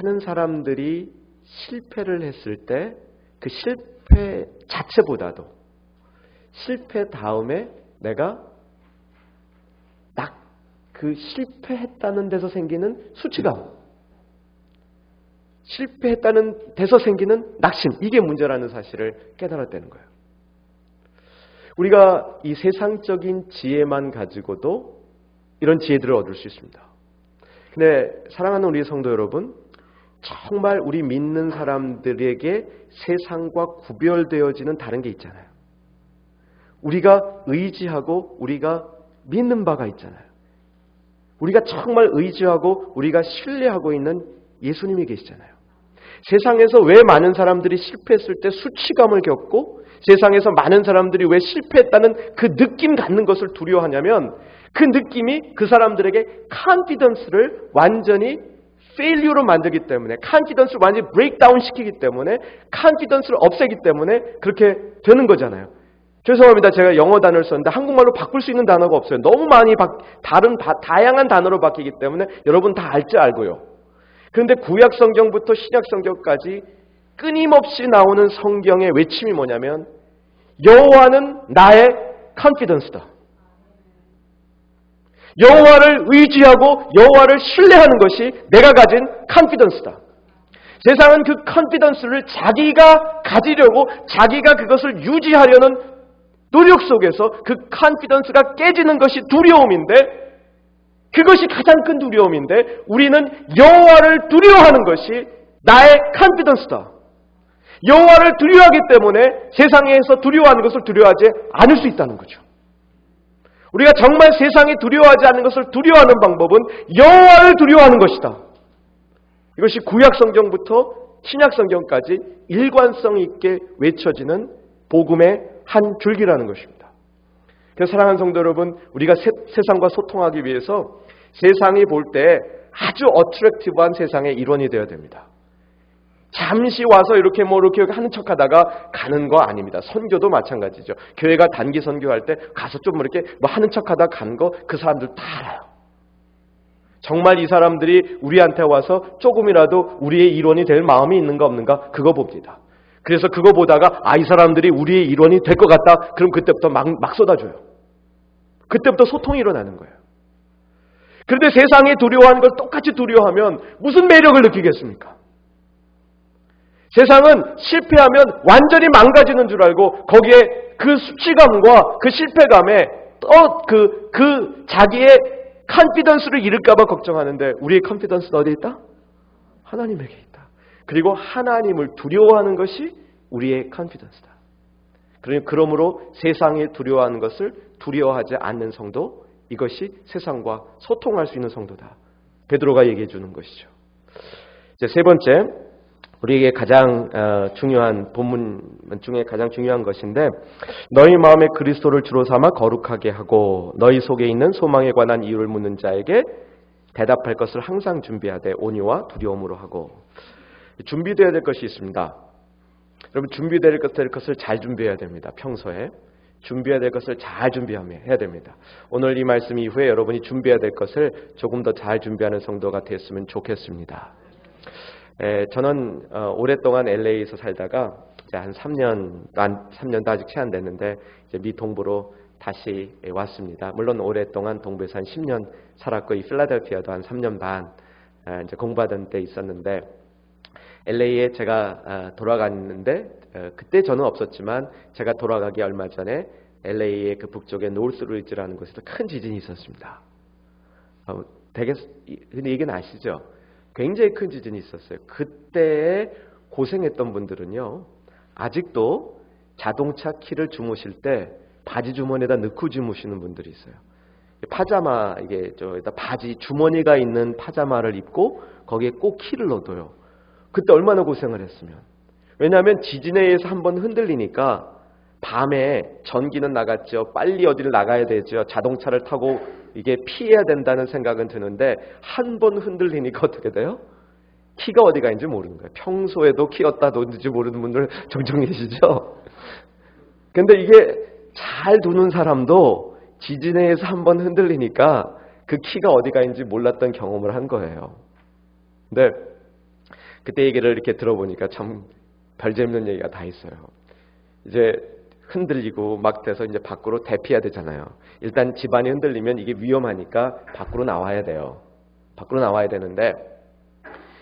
많은 사람들이 실패를 했을 때 그 실패 자체보다도 실패 다음에 내가 그 실패했다는 데서 생기는 수치감, 실패했다는 데서 생기는 낙심, 이게 문제라는 사실을 깨달았다는 거예요. 우리가 이 세상적인 지혜만 가지고도 이런 지혜들을 얻을 수 있습니다. 근데 사랑하는 우리 성도 여러분, 정말 우리 믿는 사람들에게 세상과 구별되어지는 다른 게 있잖아요. 우리가 의지하고 우리가 믿는 바가 있잖아요. 우리가 정말 의지하고 우리가 신뢰하고 있는 예수님이 계시잖아요. 세상에서 왜 많은 사람들이 실패했을 때 수치감을 겪고 세상에서 많은 사람들이 왜 실패했다는 그 느낌 갖는 것을 두려워하냐면 그 느낌이 그 사람들에게 컨피던스를 완전히 페일류로 만들기 때문에, 컨피던스를 완전히 브레이크다운 시키기 때문에, 컨피던스를 없애기 때문에 그렇게 되는 거잖아요. 죄송합니다. 제가 영어 단어를 썼는데 한국말로 바꿀 수 있는 단어가 없어요. 너무 많이 다양한 단어로 바뀌기 때문에 여러분 다 알지 알고요. 그런데 구약 성경부터 신약 성경까지 끊임없이 나오는 성경의 외침이 뭐냐면 여호와는 나의 컨피던스다. 여호와를 의지하고 여호와를 신뢰하는 것이 내가 가진 컨피던스다. 세상은 그 컨피던스를 자기가 가지려고 자기가 그것을 유지하려는 노력 속에서 그 컨피던스가 깨지는 것이 두려움인데 그것이 가장 큰 두려움인데 우리는 여호와를 두려워하는 것이 나의 컨피던스다. 여호와를 두려워하기 때문에 세상에서 두려워하는 것을 두려워하지 않을 수 있다는 거죠. 우리가 정말 세상이 두려워하지 않는 것을 두려워하는 방법은 여호와를 두려워하는 것이다. 이것이 구약 성경부터 신약 성경까지 일관성 있게 외쳐지는 복음의 한 줄기라는 것입니다. 그래서 사랑하는 성도 여러분, 우리가 세상과 소통하기 위해서 세상이 볼 때 아주 어트랙티브한 세상의 일원이 되어야 됩니다. 잠시 와서 이렇게 하는 척하다가 가는 거 아닙니다. 선교도 마찬가지죠. 교회가 단기 선교할 때 가서 좀 이렇게 하는 척하다 간 거 그 사람들 다 알아요. 정말 이 사람들이 우리한테 와서 조금이라도 우리의 일원이 될 마음이 있는가 없는가 그거 봅니다. 그래서 그거 보다가 이 사람들이 우리의 일원이 될 것 같다. 그럼 그때부터 막 쏟아줘요. 그때부터 소통이 일어나는 거예요. 그런데 세상에 두려워하는 걸 똑같이 두려워하면 무슨 매력을 느끼겠습니까? 세상은 실패하면 완전히 망가지는 줄 알고 거기에 그 수치감과 그 실패감에 그 자기의 컨피던스를 잃을까 봐 걱정하는데 우리의 컨피던스는 어디에 있다? 하나님에게 있다. 그리고 하나님을 두려워하는 것이 우리의 컨피던스다. 그러므로 세상에 두려워하는 것을 두려워하지 않는 성도, 이것이 세상과 소통할 수 있는 성도다. 베드로가 얘기해 주는 것이죠. 이제 세 번째, 우리에게 가장 중요한 본문 중에 가장 중요한 것인데 너희 마음에 그리스도를 주로 삼아 거룩하게 하고 너희 속에 있는 소망에 관한 이유를 묻는 자에게 대답할 것을 항상 준비하되 온유와 두려움으로 하고. 준비되어야 될 것이 있습니다. 여러분 준비될 것을 잘 준비해야 됩니다. 평소에 준비해야 될 것을 잘 준비해야 됩니다. 오늘 이 말씀 이후에 여러분이 준비해야 될 것을 조금 더 잘 준비하는 성도가 됐으면 좋겠습니다. 저는 오랫동안 LA에서 살다가 이제 한 3년도 아직 채 안 됐는데 이제 미 동부로 다시 왔습니다. 물론 오랫동안 동부에서 한 10년 살았고 이 필라델피아도 한 3년 반 이제 공부하던 때 있었는데 LA에 제가 돌아갔는데 그때 저는 없었지만 제가 돌아가기 얼마 전에 LA의 그 북쪽에 노스리지라는 곳에서 큰 지진이 있었습니다. 근데 이게 아시죠? 굉장히 큰 지진이 있었어요. 그때 고생했던 분들은요, 아직도 자동차 키를 주무실 때 바지 주머니에다 넣고 주무시는 분들이 있어요. 파자마, 이게 저기다 바지 주머니가 있는 파자마를 입고 거기에 꼭 키를 넣어둬요. 그때 얼마나 고생을 했으면. 왜냐하면 지진에 의해서 한번 흔들리니까 밤에 전기는 나갔죠. 빨리 어디를 나가야 되죠. 자동차를 타고 이게 피해야 된다는 생각은 드는데 한 번 흔들리니까 어떻게 돼요? 키가 어디가 있는지 모르는 거예요. 평소에도 키 어디다 놓는지 모르는 분들 종종 계시죠? 근데 이게 잘 두는 사람도 지진에 의해서 한 번 흔들리니까 그 키가 어디가 있는지 몰랐던 경험을 한 거예요. 근데 그때 얘기를 이렇게 들어보니까 참 별 재밌는 얘기가 다 있어요. 이제 흔들리고 막 돼서 이제 밖으로 대피해야 되잖아요. 일단 집안이 흔들리면 이게 위험하니까 밖으로 나와야 돼요. 밖으로 나와야 되는데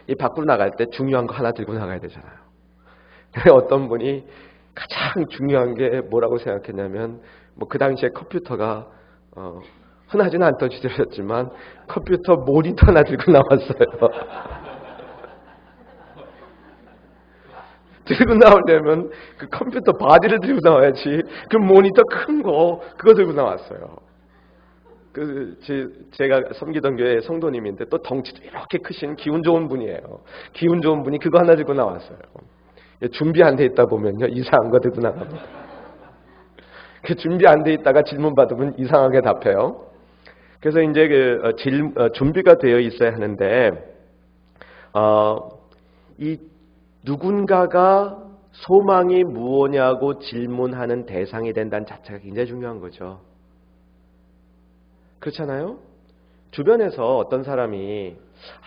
이 밖으로 나갈 때 중요한 거 하나 들고 나가야 되잖아요. 그래서 어떤 분이 가장 중요한 게 뭐라고 생각했냐면 뭐 그 당시에 컴퓨터가 흔하지는 않던 시절이었지만 컴퓨터 모니터 하나 들고 나왔어요. 들고 나오려면 그 컴퓨터 바디를 들고 나와야지. 그 모니터 큰 거 그거 들고 나왔어요. 제가 섬기던 교회 성도님인데 또 덩치도 이렇게 크신 기운 좋은 분이에요. 기운 좋은 분이 그거 하나 들고 나왔어요. 준비 안 돼 있다 보면요 이상한 거 들고 나갑니다. 그 준비 안 돼 있다가 질문 받으면 이상하게 답해요. 그래서 이제 준비가 되어 있어야 하는데 이 누군가가 소망이 무엇냐고 질문하는 대상이 된다는 자체가 굉장히 중요한 거죠. 그렇잖아요? 주변에서 어떤 사람이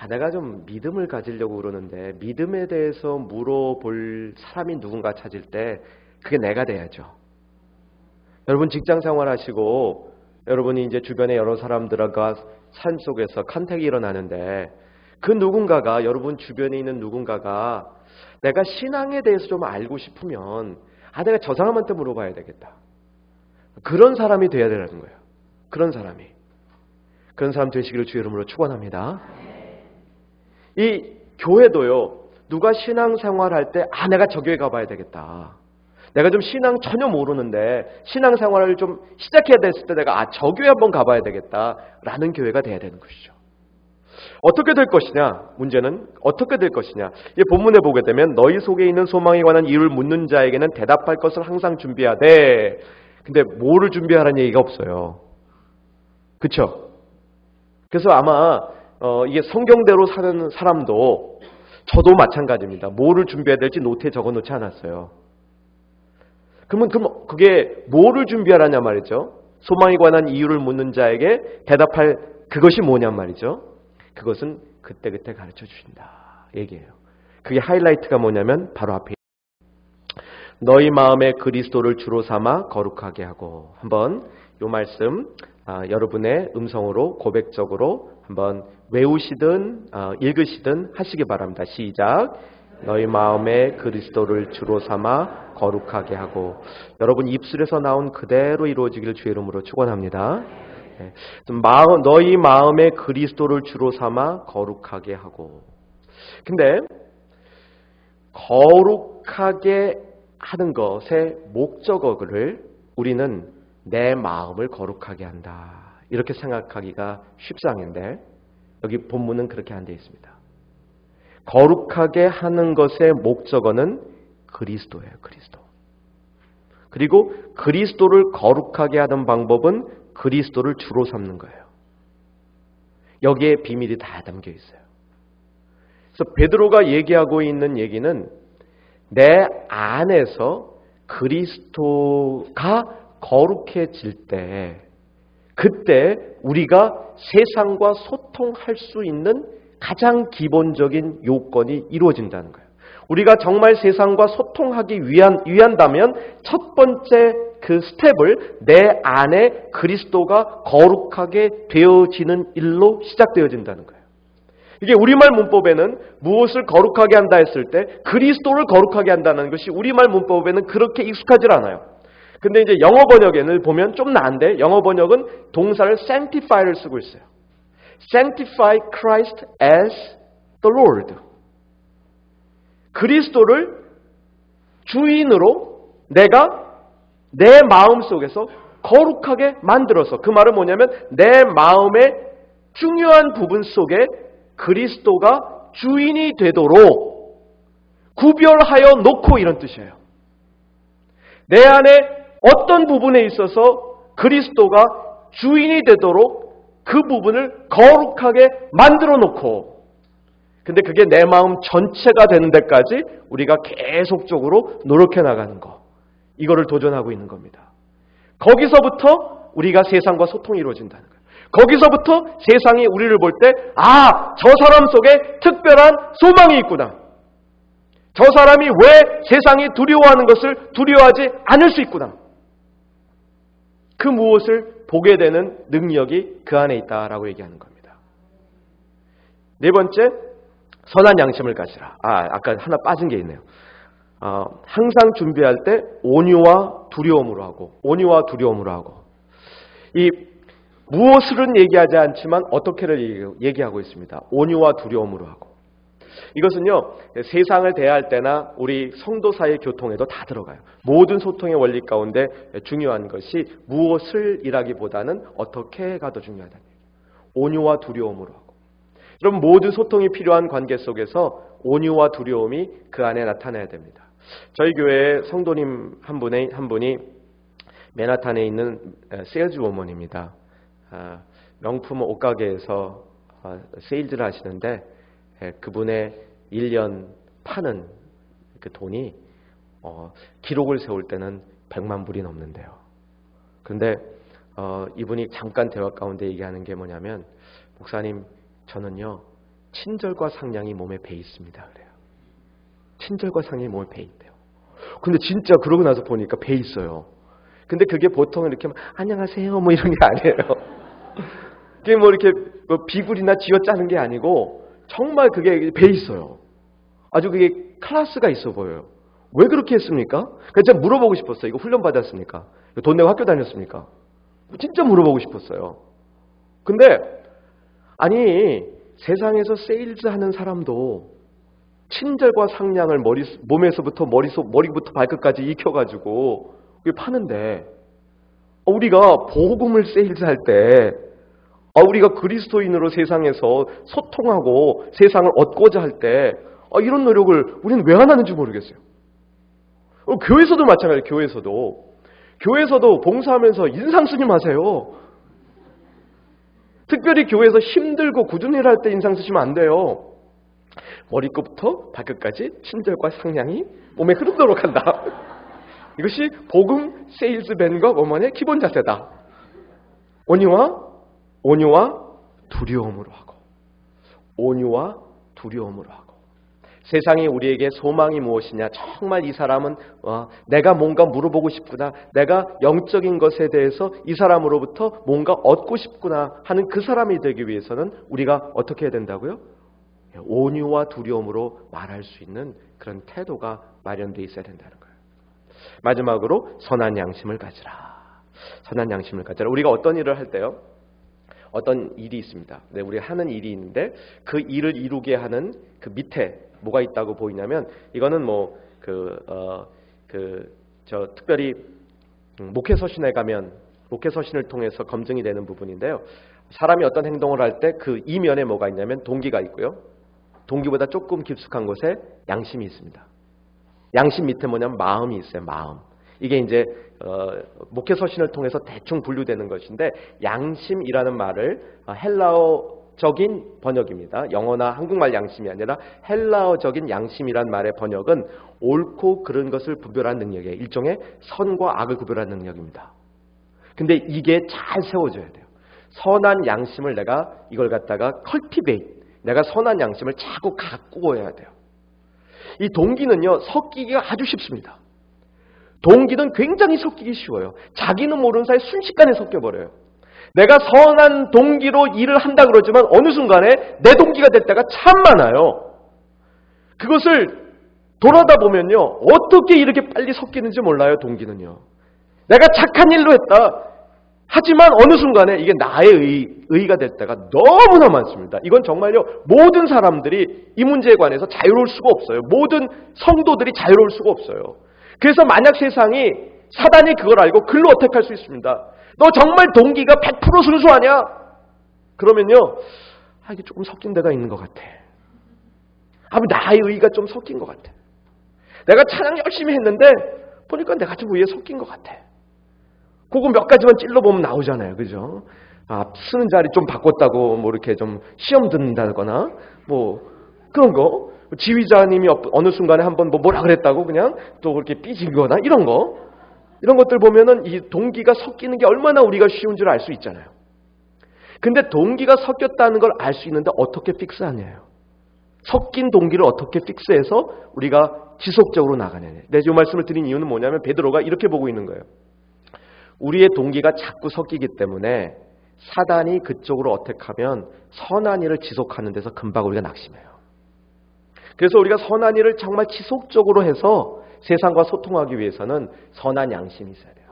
내가 좀 믿음을 가지려고 그러는데 믿음에 대해서 물어볼 사람이 누군가 찾을 때 그게 내가 돼야죠. 여러분 직장 생활하시고 여러분이 이제 주변에 여러 사람들과 삶 속에서 컨택이 일어나는데 그 누군가가 여러분 주변에 있는 누군가가 내가 신앙에 대해서 좀 알고 싶으면 내가 저 사람한테 물어봐야 되겠다. 그런 사람이 돼야 되는 거예요. 그런 사람 되시기를 주의 이름으로 축원합니다. 이 교회도요. 누가 신앙생활할 때 내가 저 교회 가봐야 되겠다. 내가 좀 신앙 전혀 모르는데 신앙생활을 좀 시작해야 됐을 때 내가 저 교회 한번 가봐야 되겠다라는 교회가 돼야 되는 것이죠. 어떻게 될 것이냐? 문제는 어떻게 될 것이냐? 이 본문에 보게 되면 너희 속에 있는 소망에 관한 이유를 묻는 자에게는 대답할 것을 항상 준비하되 근데 뭐를 준비하라는 얘기가 없어요. 그렇죠? 그래서 아마 이게 성경대로 사는 사람도 저도 마찬가지입니다. 뭐를 준비해야 될지 노트에 적어놓지 않았어요. 그러면 그게 뭐를 준비하라냐 말이죠. 소망에 관한 이유를 묻는 자에게 대답할 그것이 뭐냔 말이죠. 그것은 그때그때 가르쳐 주신다 얘기예요. 그게 하이라이트가 뭐냐면 바로 앞에 너희 마음에 그리스도를 주로 삼아 거룩하게 하고 한번 이 말씀 여러분의 음성으로 고백적으로 한번 외우시든 읽으시든 하시기 바랍니다. 시작. 너희 마음에 그리스도를 주로 삼아 거룩하게 하고 여러분 입술에서 나온 그대로 이루어지기를 주의 이름으로 축원합니다. 너희 마음에 그리스도를 주로 삼아 거룩하게 하고 근데 거룩하게 하는 것의 목적어를 우리는 내 마음을 거룩하게 한다 이렇게 생각하기가 쉽상인데 여기 본문은 그렇게 안 되어 있습니다. 거룩하게 하는 것의 목적어는 그리스도예요. 그리스도. 그리고 그리스도를 거룩하게 하는 방법은 그리스도를 주로 삼는 거예요. 여기에 비밀이 다 담겨 있어요. 그래서 베드로가 얘기하고 있는 얘기는 내 안에서 그리스도가 거룩해질 때 그때 우리가 세상과 소통할 수 있는 가장 기본적인 요건이 이루어진다는 거예요. 우리가 정말 세상과 소통하기 위한다면 첫 번째 그 스텝을 내 안에 그리스도가 거룩하게 되어지는 일로 시작되어진다는 거예요. 이게 우리말 문법에는 무엇을 거룩하게 한다 했을 때 그리스도를 거룩하게 한다는 것이 우리말 문법에는 그렇게 익숙하지 않아요. 근데 이제 영어 번역에는 보면 좀 나은데 영어 번역은 동사를 sanctify를 쓰고 있어요. Sanctify Christ as the Lord. 그리스도를 주인으로 내가 내 마음 속에서 거룩하게 만들어서, 그 말은 뭐냐면 내 마음의 중요한 부분 속에 그리스도가 주인이 되도록 구별하여 놓고, 이런 뜻이에요. 내 안에 어떤 부분에 있어서 그리스도가 주인이 되도록 그 부분을 거룩하게 만들어 놓고, 근데 그게 내 마음 전체가 되는 데까지 우리가 계속적으로 노력해 나가는 거, 이거를 도전하고 있는 겁니다. 거기서부터 우리가 세상과 소통이 이루어진다는 거예요. 거기서부터 세상이 우리를 볼 때, 아, 저 사람 속에 특별한 소망이 있구나. 저 사람이 왜 세상이 두려워하는 것을 두려워하지 않을 수 있구나. 그 무엇을 보게 되는 능력이 그 안에 있다라고 얘기하는 겁니다. 네 번째, 선한 양심을 가지라. 아까 하나 빠진 게 있네요. 항상 준비할 때 온유와 두려움으로 하고, 온유와 두려움으로 하고. 이 무엇을은 얘기하지 않지만 어떻게를 얘기하고 있습니다. 온유와 두려움으로 하고. 이것은요, 세상을 대할 때나 우리 성도 사이의 교통에도 다 들어가요. 모든 소통의 원리 가운데 중요한 것이 무엇을 이라기보다는 어떻게가 더 중요하다는 얘기예요. 온유와 두려움으로 하고. 여러분, 모든 소통이 필요한 관계 속에서 온유와 두려움이 그 안에 나타나야 됩니다. 저희 교회에 성도님 한 분이 맨하탄에 있는 세일즈 워먼입니다. 명품 옷가게에서 세일즈를 하시는데, 그분의 1년 파는 그 돈이 기록을 세울 때는 100만 불이 넘는데요. 그런데 이분이 잠깐 대화 가운데 얘기하는 게 뭐냐면, 목사님, 저는요 친절과 상냥이 몸에 배 있습니다. 그래요. 친절과 상냥이 몸에 배 있대요. 근데 진짜 그러고 나서 보니까 배 있어요. 근데 그게 보통 이렇게 안녕하세요 뭐 이런 게 아니에요. 그게 뭐 이렇게 비굴이나 쥐어짜는 게 아니고 정말 그게 배 있어요. 아주 그게 클래스가 있어 보여요. 왜 그렇게 했습니까? 그래서 제가 물어보고 싶었어요. 이거 훈련 받았습니까? 돈 내고 학교 다녔습니까? 진짜 물어보고 싶었어요. 근데 아니, 세상에서 세일즈 하는 사람도 친절과 상냥을 몸에서부터 머리부터 발끝까지 익혀가지고 파는데, 우리가 복음을 세일즈 할 때, 우리가 그리스도인으로 세상에서 소통하고 세상을 얻고자 할 때 이런 노력을 우리는 왜 안 하는지 모르겠어요. 교회에서도 마찬가지예요. 교회에서도 봉사하면서 인상 쓰님 하세요. 특별히 교회에서 힘들고 굳은 일을 할 때 인상 쓰시면 안 돼요. 머리끝부터 발끝까지 친절과 상냥이 몸에 흐르도록 한다. 이것이 복음 세일즈맨과 워먼의 기본 자세다. 온유와 두려움으로 하고, 온유와 두려움으로 하고. 세상이 우리에게 소망이 무엇이냐, 정말 이 사람은 내가 뭔가 물어보고 싶구나, 내가 영적인 것에 대해서 이 사람으로부터 뭔가 얻고 싶구나 하는 그 사람이 되기 위해서는 우리가 어떻게 해야 된다고요? 온유와 두려움으로 말할 수 있는 그런 태도가 마련되어 있어야 된다는 거예요. 마지막으로 선한 양심을 가지라. 선한 양심을 가지라. 우리가 어떤 일을 할 때요, 어떤 일이 있습니다. 네, 우리가 하는 일이 있는데 그 일을 이루게 하는 그 밑에 뭐가 있다고 보이냐면, 이거는 특별히 목회 서신에 가면 목회 서신을 통해서 검증이 되는 부분인데요. 사람이 어떤 행동을 할 때 그 이면에 뭐가 있냐면 동기가 있고요. 동기보다 조금 깊숙한 곳에 양심이 있습니다. 양심 밑에 뭐냐면 마음이 있어요. 마음. 이게 이제 목회 서신을 통해서 대충 분류되는 것인데, 양심이라는 말을 헬라어적인 번역입니다. 영어나 한국말 양심이 아니라 헬라어적인 양심이란 말의 번역은 옳고 그른 것을 구별하는 능력이에요. 일종의 선과 악을 구별하는 능력입니다. 근데 이게 잘 세워져야 돼요. 선한 양심을 내가 이걸 갖다가 cultivate, 내가 선한 양심을 자꾸 갖고 해야 돼요. 이 동기는요, 섞이기가 아주 쉽습니다. 동기는 굉장히 섞이기 쉬워요. 자기는 모르는 사이에 순식간에 섞여버려요. 내가 선한 동기로 일을 한다 그러지만 어느 순간에 내 동기가 될 때가 참 많아요. 그것을 돌아다 보면요, 어떻게 이렇게 빨리 섞이는지 몰라요. 동기는요. 내가 착한 일로 했다. 하지만 어느 순간에 이게 나의 의의가 될 때가 너무나 많습니다. 이건 정말요, 모든 사람들이 이 문제에 관해서 자유로울 수가 없어요. 모든 성도들이 자유로울 수가 없어요. 그래서 만약 세상이 사단이 그걸 알고 글로 어택할 수 있습니다. 너 정말 동기가 100% 순수하냐? 그러면요, 이게 조금 섞인 데가 있는 것 같아. 나의 의의가 좀 섞인 것 같아. 내가 찬양 열심히 했는데 보니까 내가 좀 의의에 섞인 것 같아. 그거 몇 가지만 찔러보면 나오잖아요. 그죠? 쓰는 자리 좀 바꿨다고, 이렇게 좀 시험 듣는다거나, 그런 거. 지휘자님이 어느 순간에 한번 뭐라 그랬다고 그냥 또 그렇게 삐진 거나, 이런 거. 이런 것들 보면은 이 동기가 섞이는 게 얼마나 우리가 쉬운 줄 알 수 있잖아요. 근데 동기가 섞였다는 걸 알 수 있는데 어떻게 픽스하냐요. 섞인 동기를 어떻게 픽스해서 우리가 지속적으로 나가느냐. 내가 이 말씀을 드린 이유는 뭐냐면 베드로가 이렇게 보고 있는 거예요. 우리의 동기가 자꾸 섞이기 때문에 사단이 그쪽으로 어택하면 선한 일을 지속하는 데서 금방 우리가 낙심해요. 그래서 우리가 선한 일을 정말 지속적으로 해서 세상과 소통하기 위해서는 선한 양심이 있어야 돼요.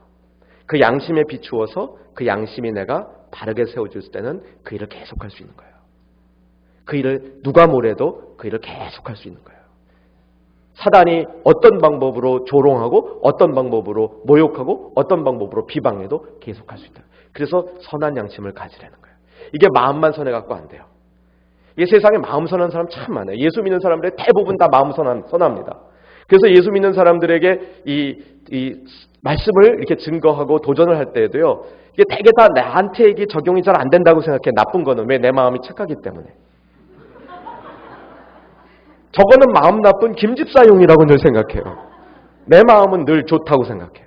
그 양심에 비추어서 그 양심이 내가 바르게 세워줄 때는 그 일을 계속할 수 있는 거예요. 그 일을 누가 뭐래도 그 일을 계속할 수 있는 거예요. 사단이 어떤 방법으로 조롱하고 어떤 방법으로 모욕하고 어떤 방법으로 비방해도 계속할 수 있다. 그래서 선한 양심을 가지라는 거예요. 이게 마음만 선해갖고 안 돼요. 이게 세상에 마음 선한 사람 참 많아요. 예수 믿는 사람들의 대부분 다 마음 선합니다. 그래서 예수 믿는 사람들에게 이 말씀을 이렇게 증거하고 도전을 할 때에도요, 이게 되게 다 나한테 이게 적용이 잘 안 된다고 생각해. 나쁜 거는. 왜? 내 마음이 착하기 때문에. 저거는 마음 나쁜 김집사용이라고 늘 생각해요. 내 마음은 늘 좋다고 생각해요.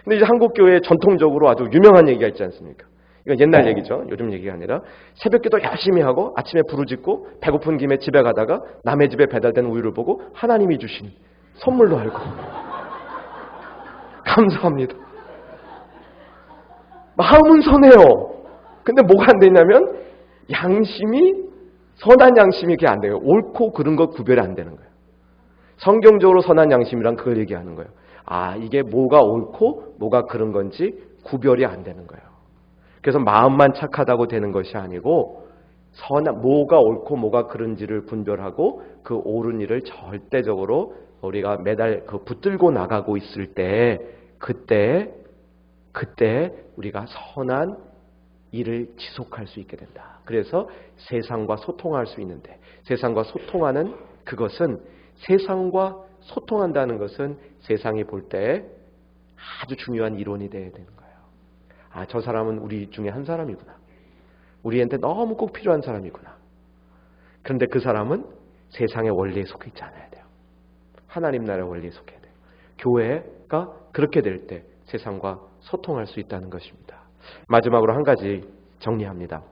근데 이제 한국 교회에 전통적으로 아주 유명한 얘기가 있지 않습니까? 이건 옛날 얘기죠. 요즘 얘기가 아니라 새벽기도 열심히 하고 아침에 부르짖고 배고픈 김에 집에 가다가 남의 집에 배달된 우유를 보고 하나님이 주신 선물로 알고 감사합니다. 마음은 선해요. 근데 뭐가 안 되냐면 양심이 선한 양심이 그게 안 돼요. 옳고 그른 것 구별이 안 되는 거예요. 성경적으로 선한 양심이란 그걸 얘기하는 거예요. 이게 뭐가 옳고 뭐가 그른 건지 구별이 안 되는 거예요. 그래서 마음만 착하다고 되는 것이 아니고 뭐가 옳고 뭐가 그른지를 분별하고 그 옳은 일을 절대적으로 우리가 매달 붙들고 나가고 있을 때 그때 우리가 선한 일을 지속할 수 있게 된다. 그래서 세상과 소통할 수 있는데 세상과 소통하는 그것은 세상과 소통한다는 것은 세상이 볼 때 아주 중요한 이론이 되어야 되는 거예요. 저 사람은 우리 중에 한 사람이구나. 우리한테 너무 꼭 필요한 사람이구나. 그런데 그 사람은 세상의 원리에 속해 있지 않아야 돼요. 하나님 나라의 원리에 속해야 돼요. 교회가 그렇게 될 때 세상과 소통할 수 있다는 것입니다. 마지막으로 한 가지 정리합니다.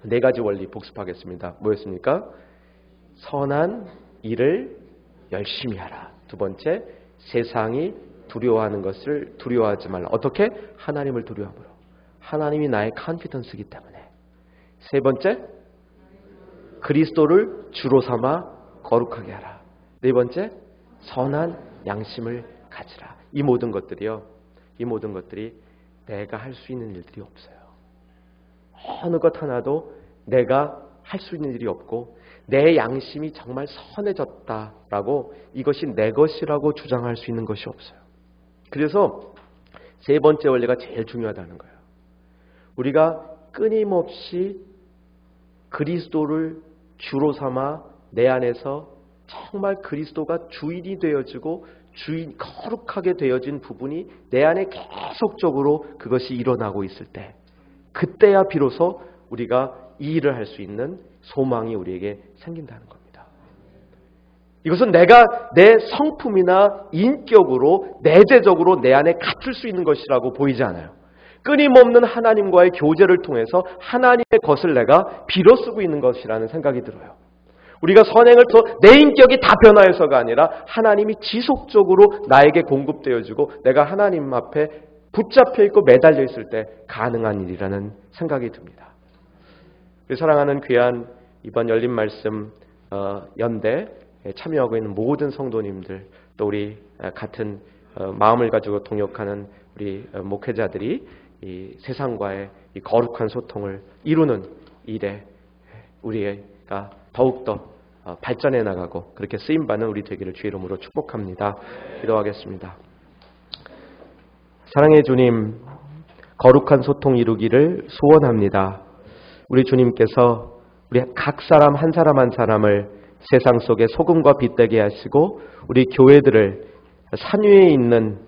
4가지 원리 복습하겠습니다. 뭐였습니까? 선한 일을 열심히 하라. 2번째, 세상이 두려워하는 것을 두려워하지 말라. 어떻게? 하나님을 두려워함으로. 하나님이 나의 컨피던스이기 때문에. 3번째, 그리스도를 주로 삼아 거룩하게 하라. 4번째, 선한 양심을 가지라. 이 모든 것들이 내가 할 수 있는 일들이 없어요. 어느 것 하나도 내가 할 수 있는 일이 없고 내 양심이 정말 선해졌다라고 이것이 내 것이라고 주장할 수 있는 것이 없어요. 그래서 3번째 원리가 제일 중요하다는 거예요. 우리가 끊임없이 그리스도를 주로 삼아 내 안에서 정말 그리스도가 주인이 되어지고 거룩하게 되어진 부분이 내 안에 계속적으로 그것이 일어나고 있을 때 그때야 비로소 우리가 이 일을 할 수 있는 소망이 우리에게 생긴다는 겁니다. 이것은 내가 내 성품이나 인격으로 내재적으로 내 안에 갖출 수 있는 것이라고 보이지 않아요. 끊임없는 하나님과의 교제를 통해서 하나님의 것을 내가 빌어 쓰고 있는 것이라는 생각이 들어요. 우리가 선행을 통해 내 인격이 다 변화해서가 아니라 하나님이 지속적으로 나에게 공급되어지고 내가 하나님 앞에 붙잡혀 있고 매달려 있을 때 가능한 일이라는 생각이 듭니다. 사랑하는 귀한 이번 열린 말씀 연대에 참여하고 있는 모든 성도님들 또 우리 같은 마음을 가지고 동역하는 우리 목회자들이 이 세상과의 이 거룩한 소통을 이루는 일에 우리가 더욱더 발전해 나가고 그렇게 쓰임받는 우리 되기를 주의 이름으로 축복합니다. 기도하겠습니다. 사랑의 주님, 거룩한 소통 이루기를 소원합니다. 우리 주님께서 우리 각 사람 한 사람 한 사람을 세상 속에 소금과 빛 되게 하시고 우리 교회들을 산 위에 있는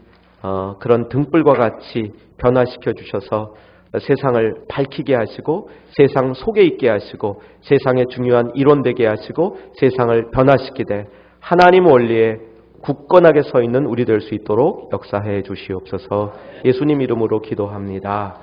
그런 등불과 같이 변화시켜 주셔서 세상을 밝히게 하시고 세상 속에 있게 하시고 세상의 중요한 이론 되게 하시고 세상을 변화시키되 하나님 원리에 굳건하게 서 있는 우리 될 수 있도록 역사해 주시옵소서. 예수님 이름으로 기도합니다.